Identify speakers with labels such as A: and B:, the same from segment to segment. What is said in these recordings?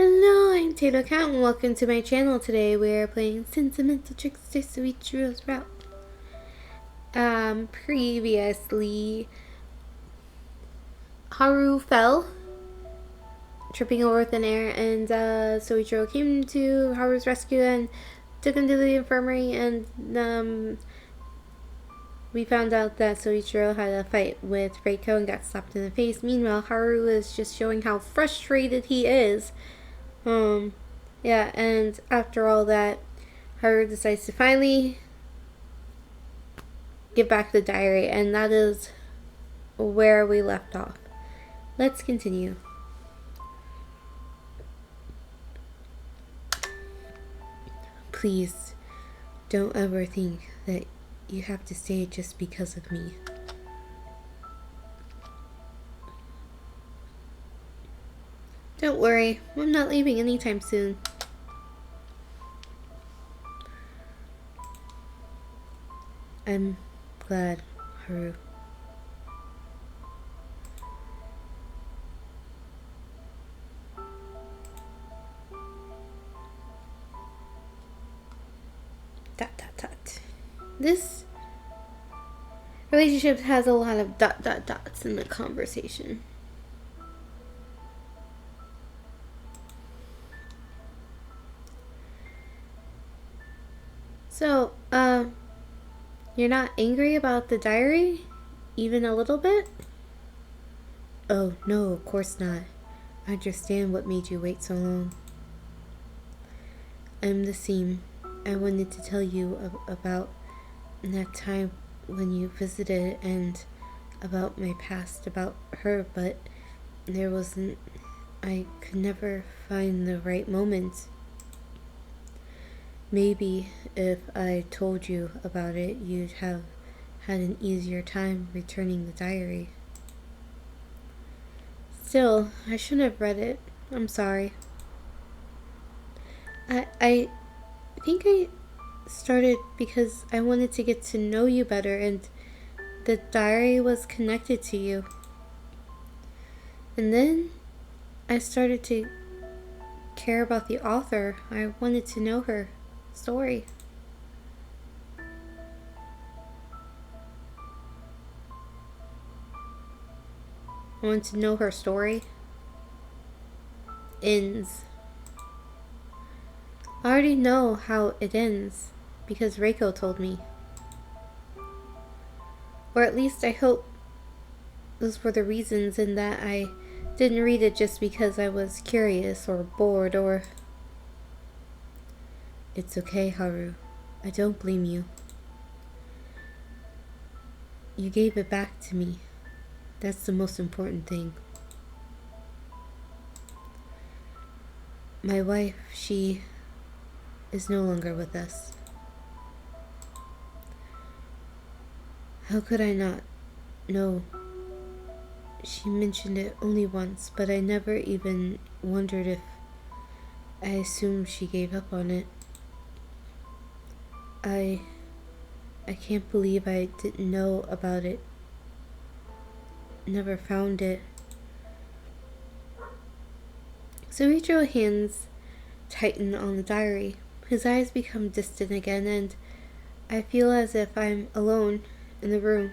A: Hello, I'm Taylor Count and welcome to my channel. Today we are playing Sentimental Trickster Soichiro's Route. Previously, Haru fell, tripping over thin air, and Soichiro came to Haru's rescue and took him to the infirmary, and we found out that Soichiro had a fight with Reiko and got slapped in the face. Meanwhile, Haru is just showing how frustrated he is. Yeah, and after all that, Haru decides to finally give back the diary, and that is where we left off. Let's continue. Please, don't ever think that you have to stay just because of me. Don't worry, I'm not leaving anytime soon. I'm glad, Haru. Dot dot dot. This relationship has a lot of dot dot dots in the conversation. So, you're not angry about the diary? Even a little bit? Oh, no, of course not. I understand what made you wait so long. I'm the same. I wanted to tell you about that time when you visited and about my past, about her, but there wasn't... I could never find the right moment. Maybe if I told you about it, you'd have had an easier time returning the diary. Still, I shouldn't have read it. I'm sorry. I think I started because I wanted to get to know you better, and the diary was connected to you. And then I started to care about the author. I wanted to know her story. I want to know her story. Ends. I already know how it ends because Reiko told me. Or at least I hope those were the reasons, and that I didn't read it just because I was curious or bored or... It's okay, Haru. I don't blame you. You gave it back to me. That's the most important thing. My wife, she is no longer with us. How could I not know? She mentioned it only once, but I never even wondered if... I assumed she gave up on it. I can't believe I didn't know about it. Never found it. Soichiro's hands tighten on the diary. His eyes become distant again, and I feel as if I'm alone in the room.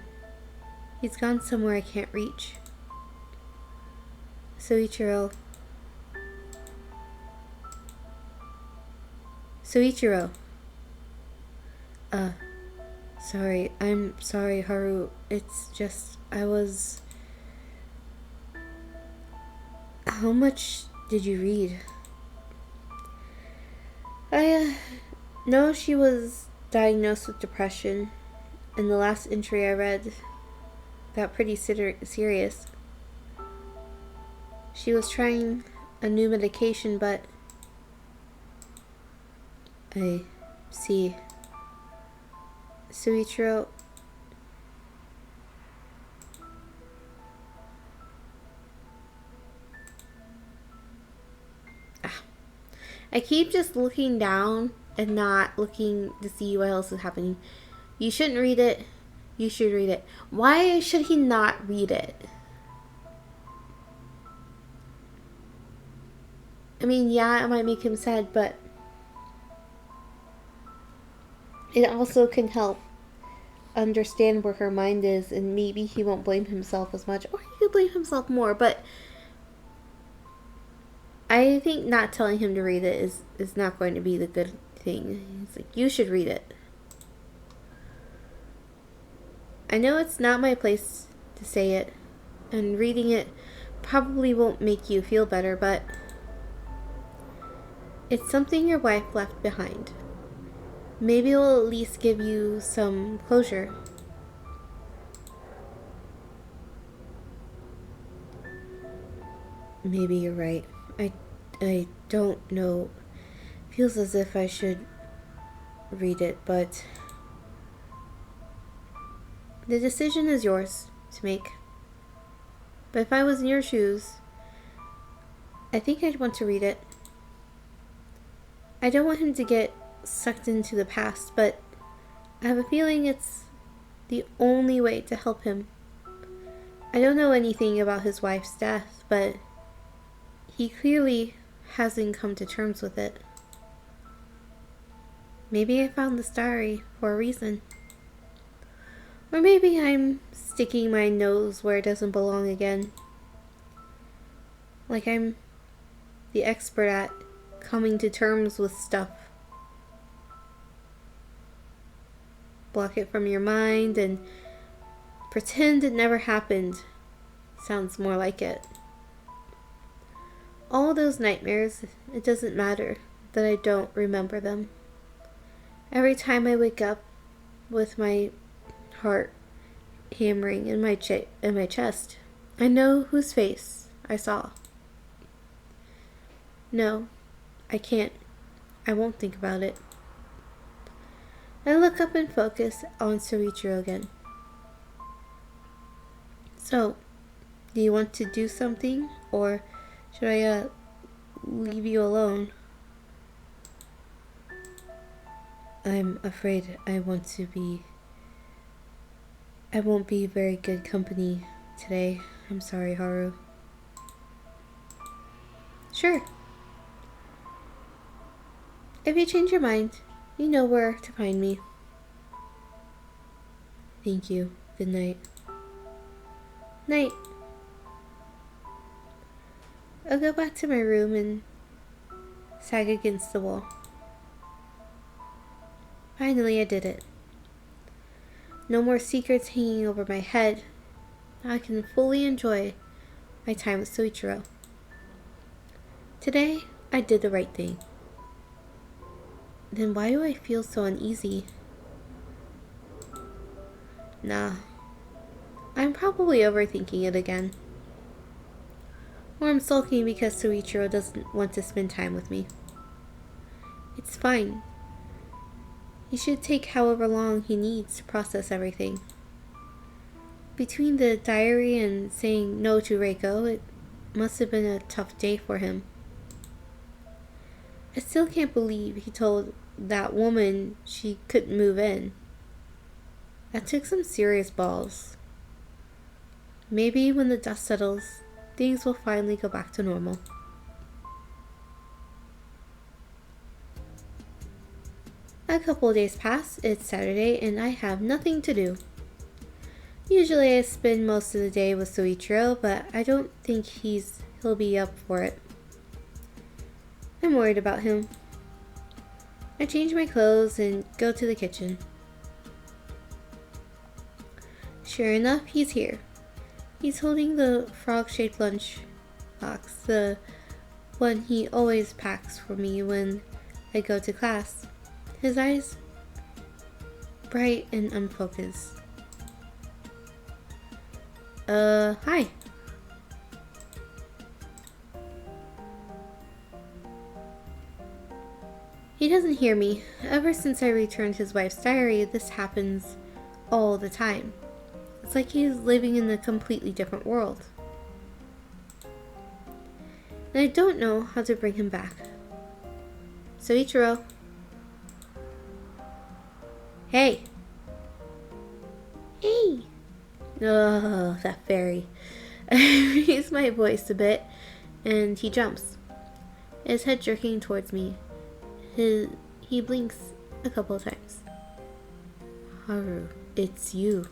A: He's gone somewhere I can't reach. Soichiro. Sorry. I'm sorry, Haru. It's just, I was... How much did you read? I know she was diagnosed with depression, and the last entry I read got pretty serious. She was trying a new medication, but... I see. Soichiro... I keep just looking down and not looking to see what else is happening. You shouldn't read it. You should read it. Why should he not read it? I mean, yeah, it might make him sad, but it also can help understand where her mind is, and maybe he won't blame himself as much, or he could blame himself more. But I think not telling him to read it is not going to be the good thing. It's like, you should read it. I know it's not my place to say it, and reading it probably won't make you feel better, but it's something your wife left behind. Maybe it'll at least give you some closure. Maybe you're right. I don't know. Feels as if I should read it, but the decision is yours to make. But if I was in your shoes, I think I'd want to read it. I don't want him to get sucked into the past, but I have a feeling it's the only way to help him. I don't know anything about his wife's death, but he clearly hasn't come to terms with it. Maybe I found this diary for a reason. Or maybe I'm sticking my nose where it doesn't belong again. Like I'm the expert at coming to terms with stuff. Block it from your mind and pretend it never happened. Sounds more like it. All those nightmares, it doesn't matter that I don't remember them. Every time I wake up with my heart hammering in my chest, I know whose face I saw. No, I can't. I won't think about it. I look up and focus on Soichiro again. So, do you want to do something, or should I leave you alone? I'm afraid I won't be very good company today. I'm sorry, Haru. Sure. If you change your mind, you know where to find me. Thank you. Good night. Night. I'll go back to my room and sag against the wall. Finally, I did it. No more secrets hanging over my head. Now I can fully enjoy my time with Soichiro. Today, I did the right thing. Then why do I feel so uneasy? Nah. I'm probably overthinking it again. Or I'm sulking because Soichiro doesn't want to spend time with me. It's fine. He should take however long he needs to process everything. Between the diary and saying no to Reiko, it must have been a tough day for him. I still can't believe he told that woman she couldn't move in. That took some serious balls. Maybe when the dust settles, things will finally go back to normal. A couple of days pass, it's Saturday, and I have nothing to do. Usually I spend most of the day with Soichiro, but I don't think he'll be up for it. I'm worried about him. I change my clothes and go to the kitchen. Sure enough, he's here. He's holding the frog-shaped lunch box, the one he always packs for me when I go to class. His eyes bright and unfocused. Hi. He doesn't hear me. Ever since I returned his wife's diary, this happens all the time. It's like he's living in a completely different world. And I don't know how to bring him back. Soichiro. Hey. Hey. Oh, that fairy. I raise my voice a bit, and he jumps. his head jerking towards me. He blinks a couple of times. Haru, it's you.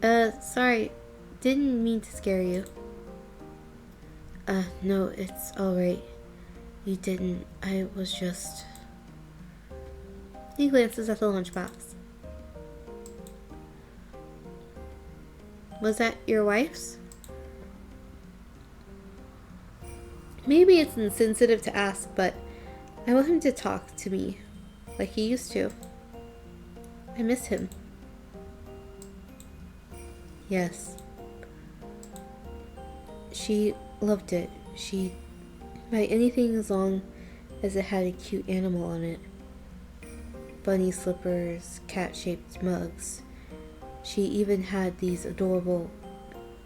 A: Sorry. Didn't mean to scare you. No, it's alright. You didn't. I was just... He glances at the lunchbox. Was that your wife's? Maybe it's insensitive to ask, but I want him to talk to me like he used to. I miss him. Yes. She loved it. She'd buy anything as long as it had a cute animal on it. Bunny slippers, cat-shaped mugs. She even had these adorable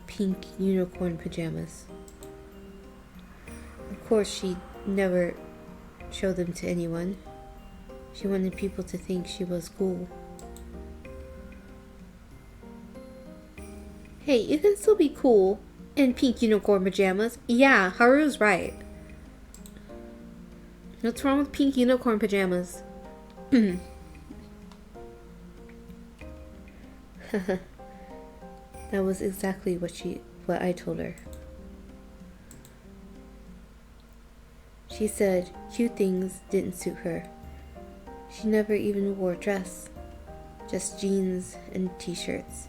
A: pink unicorn pajamas. Of course, she'd never show them to anyone. She wanted people to think she was cool. Hey, you can still be cool in pink unicorn pajamas. Yeah, Haru's right. What's wrong with pink unicorn pajamas? That was exactly what I told her. She said cute things didn't suit her. She never even wore a dress, just jeans and t-shirts,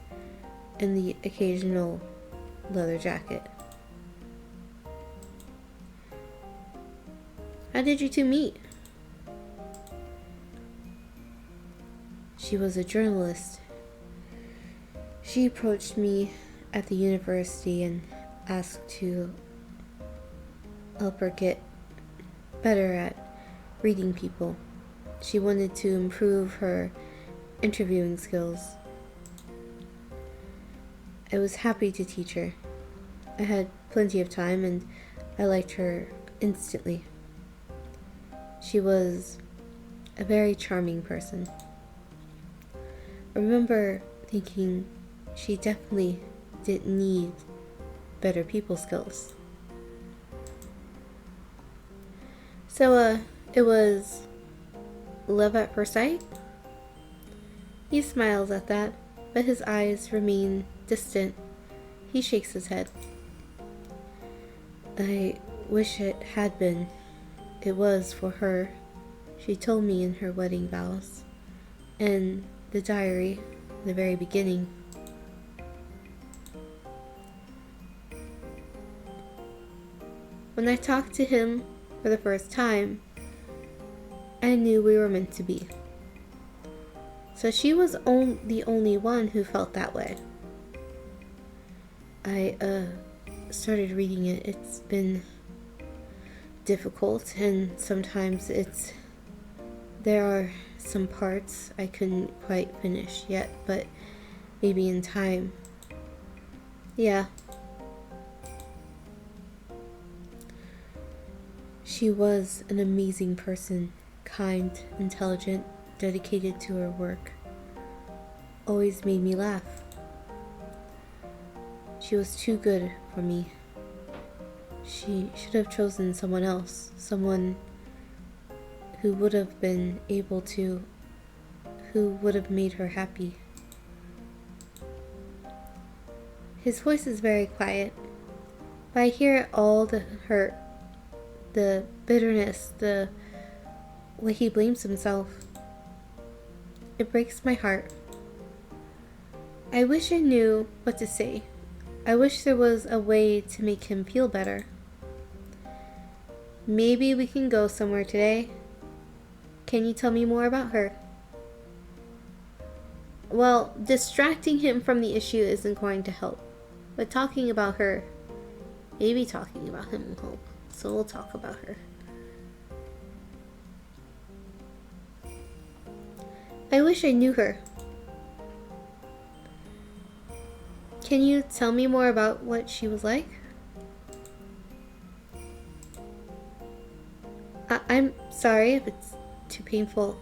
A: and the occasional leather jacket. How did you two meet? She was a journalist. She approached me at the university and asked to help her get better at reading people. She wanted to improve her interviewing skills. I was happy to teach her. I had plenty of time and I liked her instantly. She was a very charming person. I remember thinking she definitely didn't need better people skills. So, it was love at first sight? He smiles at that, but his eyes remain distant. He shakes his head. I wish it had been. It was for her. She told me in her wedding vows. And the diary, the very beginning. When I talked to him for the first time, I knew we were meant to be. So she was the only one who felt that way. I started reading it. It's been difficult, and sometimes there are some parts I couldn't quite finish yet, but maybe in time. Yeah. She was an amazing person, kind, intelligent, dedicated to her work. Always made me laugh. She was too good for me. She should have chosen someone else, someone who would have been able to, who would have made her happy. His voice is very quiet, but I hear all the hurt, the bitterness, the way he blames himself. It breaks my heart. I wish I knew what to say. I wish there was a way to make him feel better. Maybe we can go somewhere today. Can you tell me more about her? Well, distracting him from the issue isn't going to help. But talking about her, maybe talking about him will help. So we'll talk about her. I wish I knew her. Can you tell me more about what she was like? I'm sorry if it's too painful.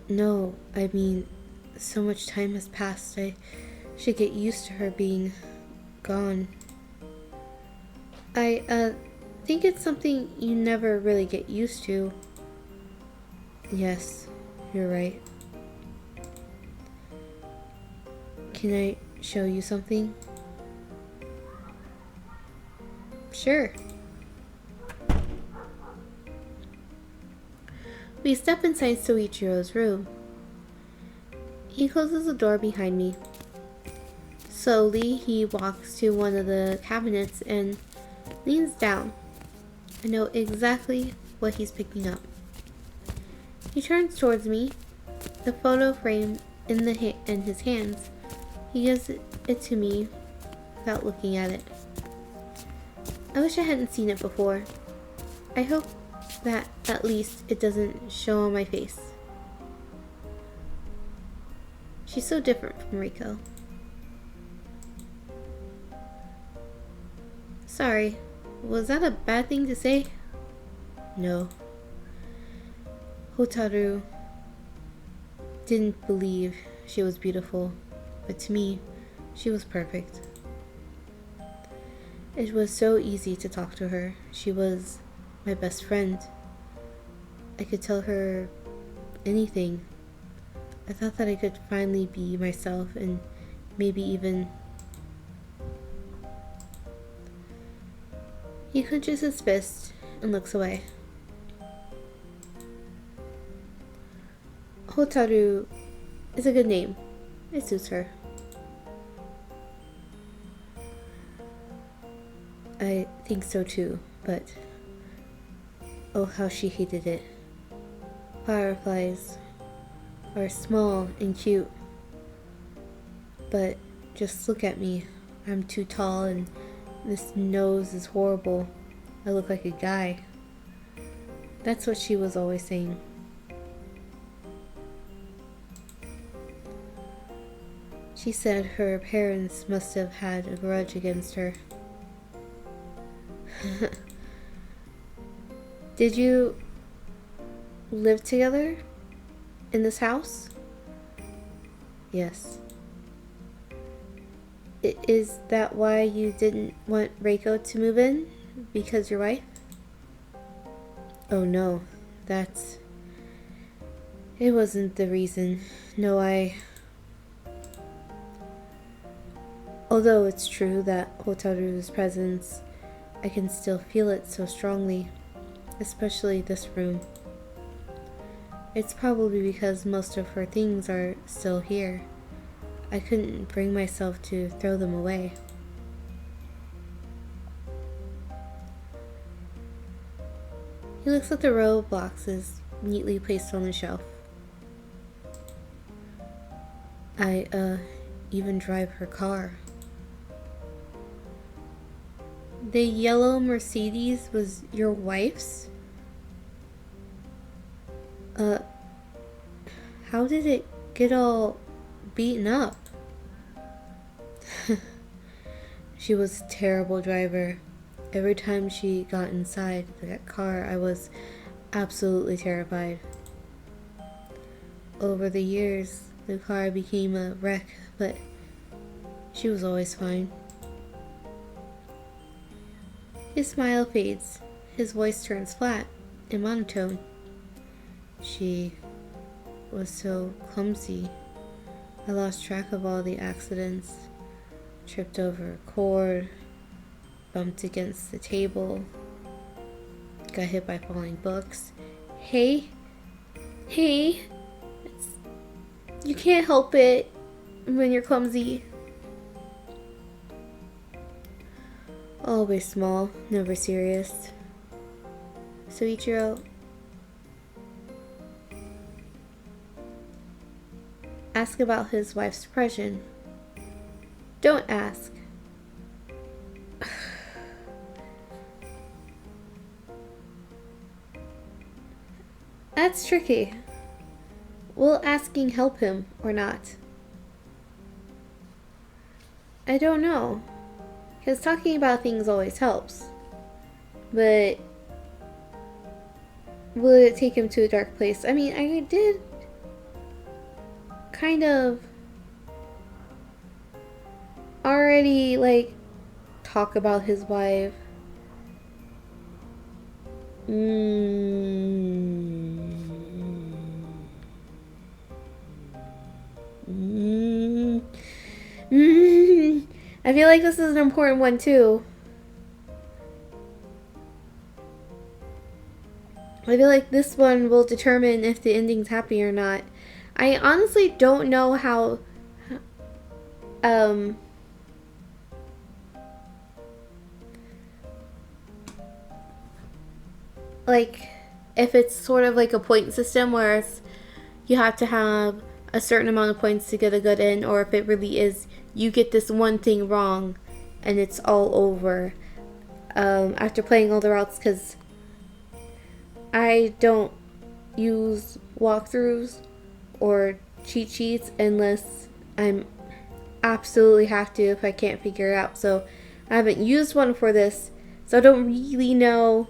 A: No, I mean, so much time has passed. I should get used to her being gone. think it's something you never really get used to. Yes, you're right. Can I show you something? Sure. We step inside Soichiro's room. He closes the door behind me. Slowly, he walks to one of the cabinets and leans down. I know exactly what he's picking up. He turns towards me, the photo frame in his hands. He gives it to me without looking at it. I wish I hadn't seen it before. I hope that at least it doesn't show on my face. She's so different from Riko. Sorry, was that a bad thing to say? No. Hotaru didn't believe she was beautiful, but to me, she was perfect. It was so easy to talk to her. She was my best friend. I could tell her anything. I thought that I could finally be myself and maybe even... He clenches his fist and looks away. Hotaru is a good name. It suits her. I think so too, but oh, how she hated it. Fireflies are small and cute, but just look at me. I'm too tall and this nose is horrible. I look like a guy. That's what she was always saying. She said her parents must have had a grudge against her. Did you live together in this house? Yes. Is that why you didn't want Reiko to move in? Because your wife? Oh no, it wasn't the reason. No, although it's true that Hotaru's presence, I can still feel it so strongly, especially this room. It's probably because most of her things are still here. I couldn't bring myself to throw them away. He looks at the row of boxes neatly placed on the shelf. I even drive her car. The yellow Mercedes was your wife's? How did it get all beaten up? She was a terrible driver. Every time she got inside that car, I was absolutely terrified. Over the years, the car became a wreck, but she was always fine. His smile fades. His voice turns flat and monotone. She was so clumsy. I lost track of all the accidents. Tripped over a cord, bumped against the table, got hit by falling books. Hey, you can't help it when you're clumsy. Always small, never serious. Soichiro, ask about his wife's depression. Don't ask. That's tricky. Will asking help him or not? I don't know. Because talking about things always helps. But will it take him to a dark place? I mean, I did kind of already talk about his wife I feel like this is an important one too. I feel like this one will determine if the ending's happy or not. I honestly don't know how like if it's sort of like a point system where it's, you have to have a certain amount of points to get a good end, or if it really is you get this one thing wrong and it's all over after playing all the routes, because I don't use walkthroughs or cheat sheets unless I'm absolutely have to if I can't figure it out. So I haven't used one for this, so I don't really know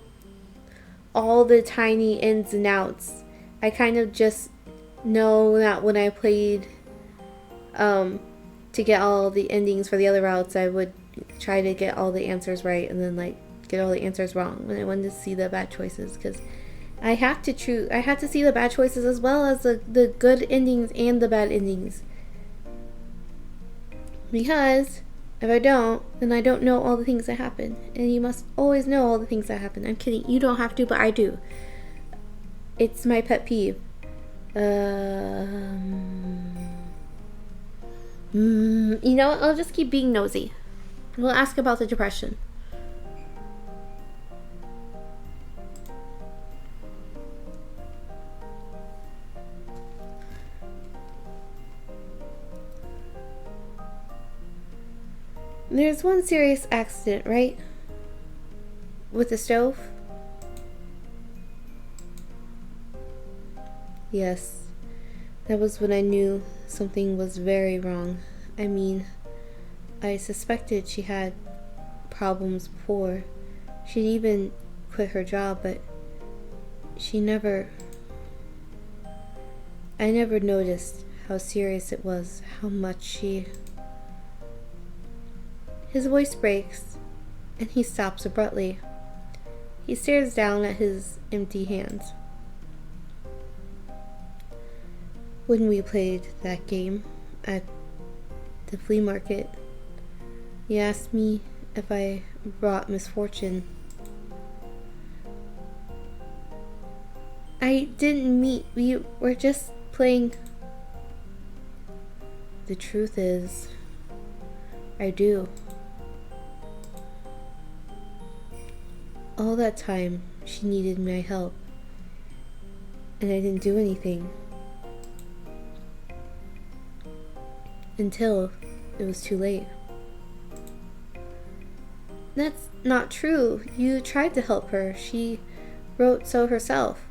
A: all the tiny ins and outs. I kind of just know that when I played to get all the endings for the other routes, I would try to get all the answers right and then like get all the answers wrong when I wanted to see the bad choices, because I have to see the bad choices as well as the good endings and the bad endings, because if I don't, then I don't know all the things that happen, and you must always know all the things that happen. I'm kidding, you don't have to, but I do. It's my pet peeve. You know what? I'll just keep being nosy. We'll ask about the depression. There's one serious accident, right? With the stove? Yes. That was when I knew something was very wrong. I mean, I suspected she had problems before. She'd even quit her job, but I never noticed how serious it was, how much she... His voice breaks, and he stops abruptly. He stares down at his empty hands. When we played that game at the flea market, he asked me if I brought misfortune. I didn't mean, we were just playing. The truth is, I do. All that time, she needed my help, and I didn't do anything. Until it was too late. That's not true. You tried to help her. She wrote so herself.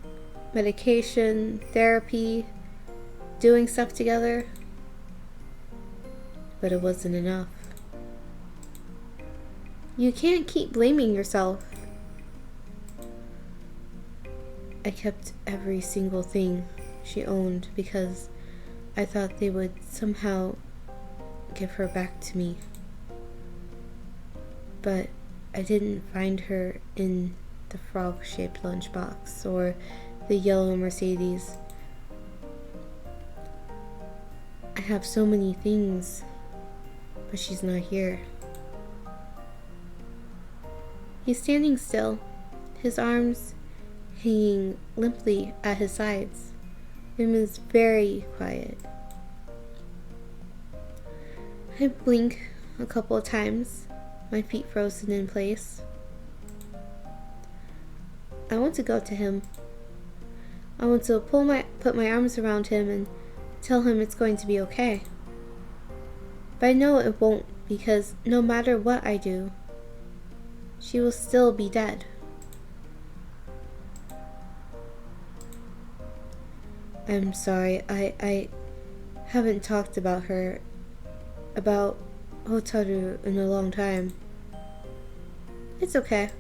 A: Medication, therapy, doing stuff together. But it wasn't enough. You can't keep blaming yourself. I kept every single thing she owned because I thought they would somehow give her back to me. But I didn't find her in the frog-shaped lunchbox or the yellow Mercedes. I have so many things, but she's not here. He's standing still, his arms hanging limply at his sides. The room is very quiet. I blink a couple of times, my feet frozen in place. I want to go to him. I want to put my arms around him and tell him it's going to be okay. But I know it won't, because no matter what I do, she will still be dead. I'm sorry, I haven't talked about Hotaru in a long time. It's okay.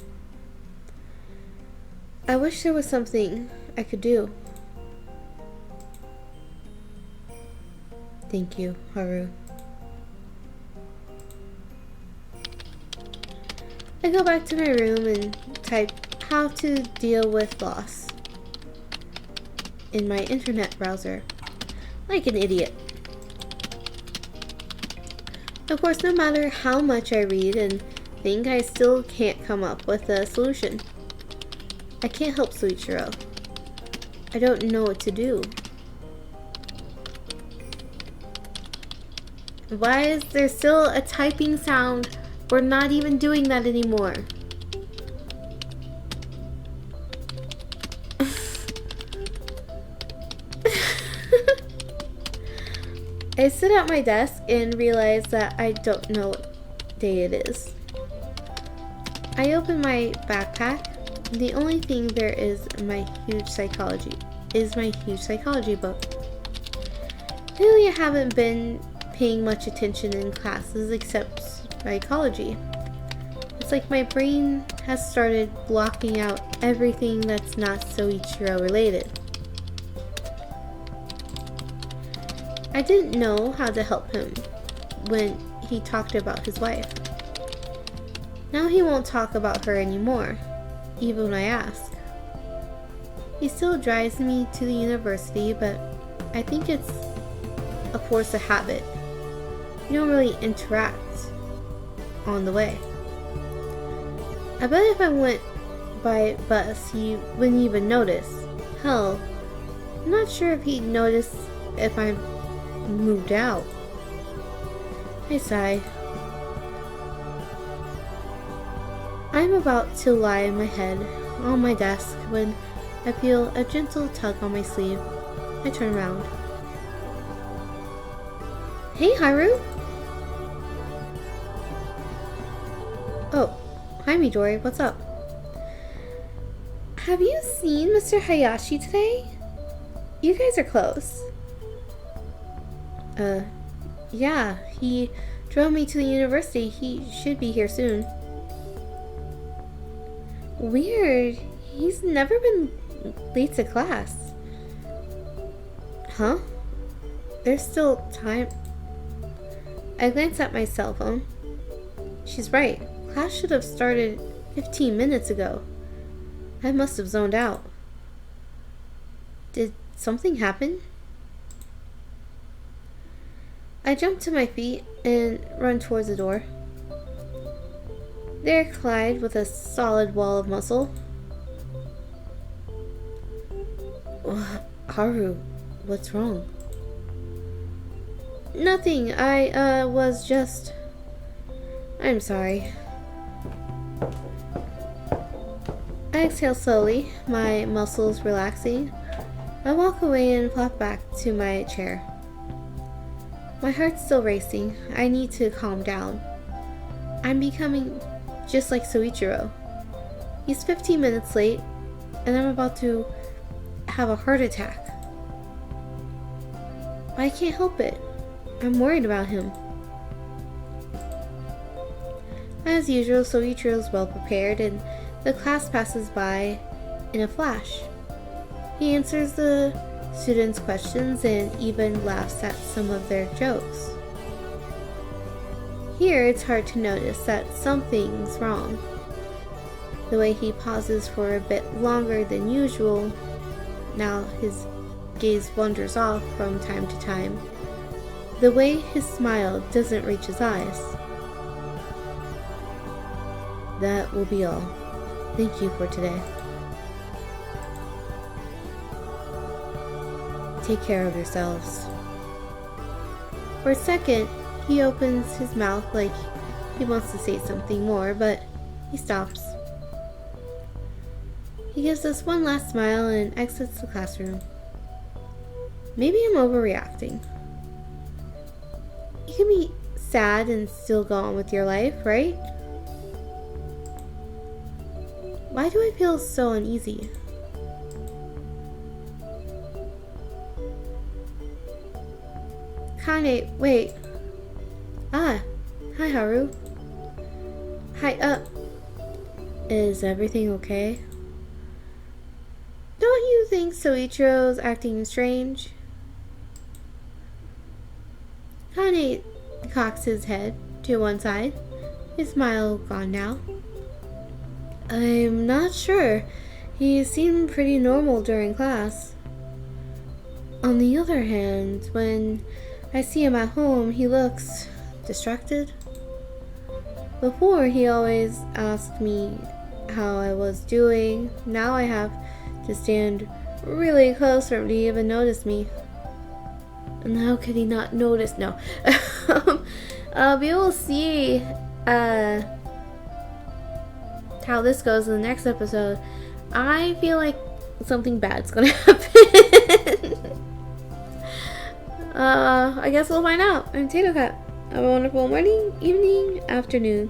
A: I wish there was something I could do. Thank you, Haru. I go back to my room and type how to deal with loss in my internet browser, like an idiot. Of course, no matter how much I read and think, I still can't come up with a solution. I can't help Soichiro. I don't know what to do. Why is there still a typing sound? We're not even doing that anymore. I sit at my desk and realize that I don't know what day it is. I open my backpack. The only thing there is my huge psychology book. Really, I haven't been paying much attention in classes except psychology. It's like my brain has started blocking out everything that's not Soichiro related. I didn't know how to help him when he talked about his wife. Now he won't talk about her anymore, even when I ask. He still drives me to the university, but I think it's a force of habit. You don't really interact on the way. I bet if I went by bus, he wouldn't even notice. Hell, I'm not sure if he'd notice if I moved out. I sigh. I'm about to lie in my head on my desk when I feel a gentle tug on my sleeve. I turn around. Hey, Haru! Oh, hi Midori, what's up? Have you seen Mr. Hayashi today? You guys are close. Yeah, he drove me to the university. He should be here soon. Weird. He's never been late to class. Huh? There's still time. I glance at my cell phone. She's right. Class should have started 15 minutes ago. I must have zoned out. Did something happen? I jump to my feet and run towards the door. There collide with a solid wall of muscle. Haru, what's wrong? Nothing. Was just... I'm sorry. I exhale slowly, my muscles relaxing. I walk away and flop back to my chair. My heart's still racing. I need to calm down. I'm becoming just like Soichiro. He's 15 minutes late, and I'm about to have a heart attack. But I can't help it. I'm worried about him. As usual, Soichiro's well prepared, and the class passes by in a flash. He answers the students' questions and even laughs at some of their jokes. Here, it's hard to notice that something's wrong. The way he pauses for a bit longer than usual, now his gaze wanders off from time to time. The way his smile doesn't reach his eyes. That will be all. Thank you for today. Take care of yourselves. For a second, he opens his mouth like he wants to say something more, but he stops. He gives us one last smile and exits the classroom. Maybe I'm overreacting. You can be sad and still go on with your life, right? Why do I feel so uneasy? Kane, wait. Ah, hi Haru. Hi, is everything okay? Don't you think Soichiro's acting strange? Kane cocks his head to one side, his smile gone now. I'm not sure. He seemed pretty normal during class. On the other hand, when I see him at home, he looks distracted. Before, he always asked me how I was doing. Now I have to stand really close for him to even notice me. And how could he not notice? No. We will see how this goes in the next episode. I feel like something bad's gonna happen. I guess we'll find out. I'm Tato Cat. Have a wonderful morning, evening, afternoon.